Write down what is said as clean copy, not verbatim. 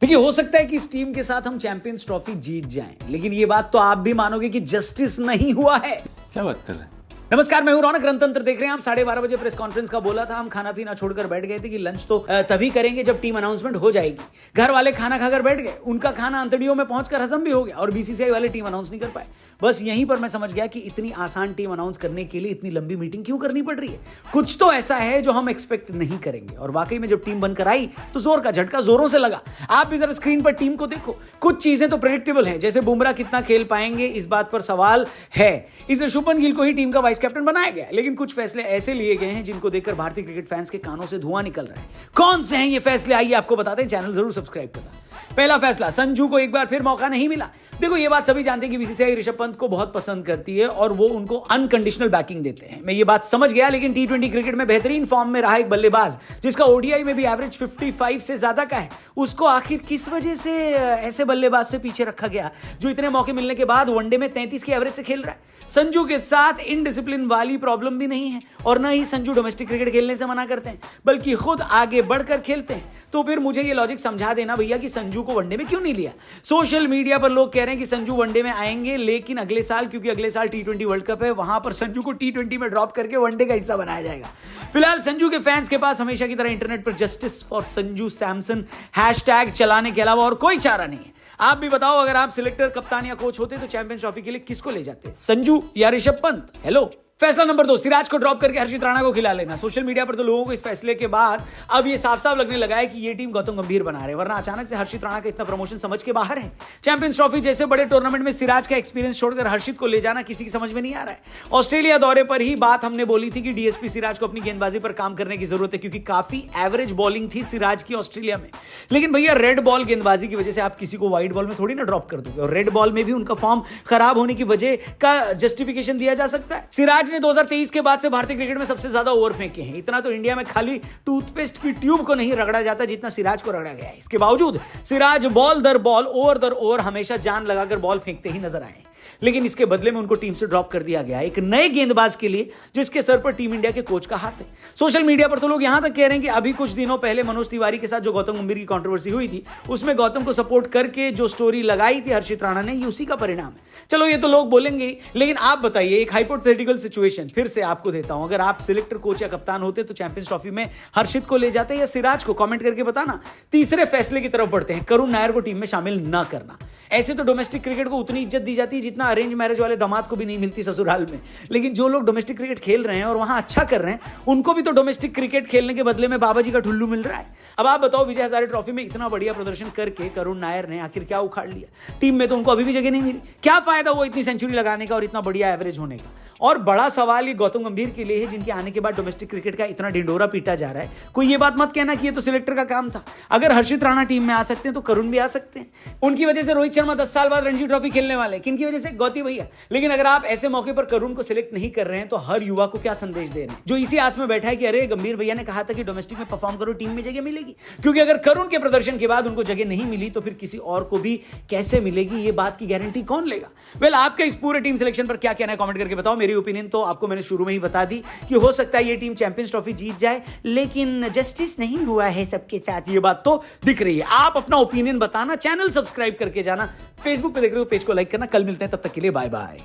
देखिए, हो सकता है कि इस टीम के साथ हम चैंपियंस ट्रॉफी जीत जाएं, लेकिन ये बात तो आप भी मानोगे कि जस्टिस नहीं हुआ है। क्या बात कर रहे हैं? नमस्कार, मैं हूं रौनक। रणतंत्र देख रहे हैं आप। 12:30 बजे प्रेस कॉन्फ्रेंस का बोला था। हम खाना पीना छोड़कर बैठ गए थे कि लंच तो तभी करेंगे जब टीम अनाउंसमेंट हो जाएगी। घर वाले खाना खाकर बैठ गए, उनका खाना अंतड़ियों में पहुंचकर हजम भी हो गया और बीसीसीआई वाले टीम अनाउंस नहीं कर पाए। बस यहीं पर मैं समझ गया कि इतनी आसान टीम अनाउंस करने के लिए इतनी लंबी मीटिंग क्यों करनी पड़ रही है। कुछ तो ऐसा है जो हम एक्सपेक्ट नहीं करेंगे। और वाकई में जब टीम बनकर आई तो जोर का झटका जोरों से लगा। आप भी जरा स्क्रीन पर टीम को देखो। कुछ चीजें तो प्रेडिक्टेबल है, जैसे बुमराह कितना खेल पाएंगे इस बात पर सवाल है, इसलिए शुभमन गिल को ही टीम का वाइस कैप्टन बनाया गया। लेकिन कुछ फैसले ऐसे लिए गए हैं जिनको देखकर भारतीय क्रिकेट फैंस के कानों से धुआं निकल रहा है। कौन से हैं ये फैसले, आइए आपको बताते हैं। चैनल जरूर सब्सक्राइब करना। पहला फैसला, संजू को एक बार फिर मौका नहीं मिला। देखो, ये बात सभी जानते हैं कि बीसीसीआई ऋषभ पंत को बहुत पसंद करती है और वो उनको अनकंडीशनल बैकिंग देते हैं। मैं ये बात समझ गया, लेकिन टी20 क्रिकेट में बेहतरीन फॉर्म में रहा एक बल्लेबाज जिसका ओडीआई में भी एवरेज 55 से ज्यादा का है, उसको आखिर किस वजह से ऐसे बल्लेबाज से पीछे रखा गया जो इतने मौके मिलने के बाद वनडे में 33 के एवरेज से खेल रहा है। संजू के साथ इनडिसिप्लिन वाली प्रॉब्लम भी नहीं है और न ही संजू डोमेस्टिक क्रिकेट खेलने से मना करते हैं, बल्कि खुद आगे बढ़कर खेलते हैं। तो फिर मुझे ये लॉजिक समझा देना भैया कि संजू को वनडे में क्यों नहीं लिया। सोशल मीडिया पर लोग कह रहे हैं कि संजू वनडे में आएंगे, लेकिन अगले साल, क्योंकि अगले साल टी20 वर्ल्ड कप है, वहां पर संजू को टी20 में ड्रॉप करके वनडे का हिस्सा बनाया जाएगा। फिलहाल संजू के फैंस के पास हमेशा की तरह इंटरनेट पर justice for Sanju Samson hashtag चलाने के अलावा और कोई चारा नहीं है। आप भी बताओ, अगर आप सिलेक्टर, कप्तान या कोच होते तो चैंपियंस ट्रॉफी के लिए किसको ले जाते, संजू या ऋषभ पंत? हेलो। फैसला नंबर 2, सिराज को ड्रॉप करके हर्षित राणा को खिला लेना। सोशल मीडिया पर तो लोगों को इस फैसले के बाद अब ये साफ साफ लगने लगा है कि ये टीम गौतम गंभीर बना रहे हैं, वरना अचानक से हर्षित राणा का इतना प्रमोशन समझ के बाहर है। चैंपियंस ट्रॉफी जैसे बड़े टूर्नामेंट में सिराज का एक्सपीरियंस छोड़कर हर्षित को ले जाना किसी की समझ में नहीं आ रहा है। ऑस्ट्रेलिया दौरे पर ही बात हमने बोली थी कि डीएसपी सिराज को अपनी गेंदबाजी पर काम करने की जरूरत है, क्योंकि काफी एवरेज बॉलिंग थी सिराज की ऑस्ट्रेलिया में। लेकिन भैया, रेड बॉल गेंदबाजी की वजह से आप किसी को व्हाइट बॉल में थोड़ी ना ड्रॉप कर दोगे, और रेड बॉल में भी उनका फॉर्म खराब होने की वजह का जस्टिफिकेशन दिया जा सकता है। सिराज ने 2023 के बाद से भारतीय क्रिकेट में सबसे ज्यादा ओवर फेंके हैं। इतना तो इंडिया में खाली टूथपेस्ट की ट्यूब को नहीं रगड़ा जाता जितना सिराज को रगड़ा गया है। इसके बावजूद सिराज बॉल दर बॉल, ओवर दर ओवर हमेशा जान लगाकर बॉल फेंकते ही नजर आए, लेकिन इसके बदले में उनको टीम से ड्रॉप कर दिया गया एक नए गेंदबाज के लिए जिसके सर पर टीम इंडिया के कोच का हाथ है। सोशल मीडिया पर तो लोग यहां तक कह रहे हैं कि अभी कुछ दिनों पहले मनोज तिवारी के साथ जो गौतम गंभीर की कंट्रोवर्सी हुई थी, उसमें गौतम को सपोर्ट करके जो स्टोरी लगाई थी हर्षित राणा ने, ये उसी का परिणाम है। चलो, ये तो लोग बोलेंगे, लेकिन आप बताइए, एक हाइपोथेटिकल सिचुएशन फिर से आपको देता हूं। अगर आप सिलेक्टर, कोच या कप्तान होते तो चैंपियंस ट्रॉफी में हर्षित को ले जाते या सिराज को? कमेंट करके बताना। तीसरे फैसले की तरफ बढ़ते हैं, करुण नायर को टीम में शामिल न करना। ऐसे तो डोमेस्टिक क्रिकेट को उतनी इज्जत दी जाती है जितना अरेंज मैरिज वाले दामाद को भी नहीं मिलती ससुराल में। लेकिन जो लोग डोमेस्टिक क्रिकेट खेल रहे हैं और वहां अच्छा कर रहे हैं, उनको भी तो डोमेस्टिक क्रिकेट खेलने के बदले में बाबा जी का ठुल्लू मिल रहा है। अब आप बताओ, विजय हजारे ट्रॉफी में इतना बढ़िया प्रदर्शन करके करुण नायर ने आखिर क्या उखाड़ लिया? टीम में तो उनको अभी भी जगह नहीं मिली। क्या फायदा वो इतनी सेंचुरी लगाने का और इतना बढ़िया एवरेज होने का? और बड़ा सवाल ये गौतम गंभीर के लिए है, जिनके आने के बाद डोमेस्टिक क्रिकेट का इतना ढिंडोरा पीटा जा रहा है। कोई ये बात मत कहना कि ये तो सिलेक्टर का काम था। अगर हर्षित राणा टीम में आ सकते हैं तो करुण भी आ सकते हैं। उनकी वजह से रोहित शर्मा 10 साल बाद रणजी ट्रॉफी खेलने वाले, किनकी वजह से? गौती भैया। लेकिन अगर आप ऐसे मौके पर करुण को सिलेक्ट नहीं कर रहे हैं तो हर युवा को क्या संदेश दे रहे हैं, जो इसी आस में बैठा है कि अरे गंभीर भैया ने कहा था कि डोमेस्टिक में परफॉर्म करो, टीम में जगह मिलेगी। क्योंकि अगर करुण के प्रदर्शन के बाद उनको जगह नहीं मिली तो फिर किसी और को भी कैसे मिलेगी, ये बात की गारंटी कौन लेगा? वेल, आपका इस पूरे टीम सिलेक्शन पर क्या कहना है, कमेंट करके बताओ। मेरी ओपिनियन तो आपको मैंने शुरू में ही बता दी कि हो सकता है ये टीम चैंपियंस ट्रॉफी जीत जाए, लेकिन जस्टिस नहीं हुआ है सबके साथ, ये बात तो दिख रही है। आप अपना ओपिनियन बताना, चैनल सब्सक्राइब करके जाना, फेसबुक पे देख रहे हो पेज को लाइक करना। कल मिलते हैं, तब तक के लिए बाय बाय।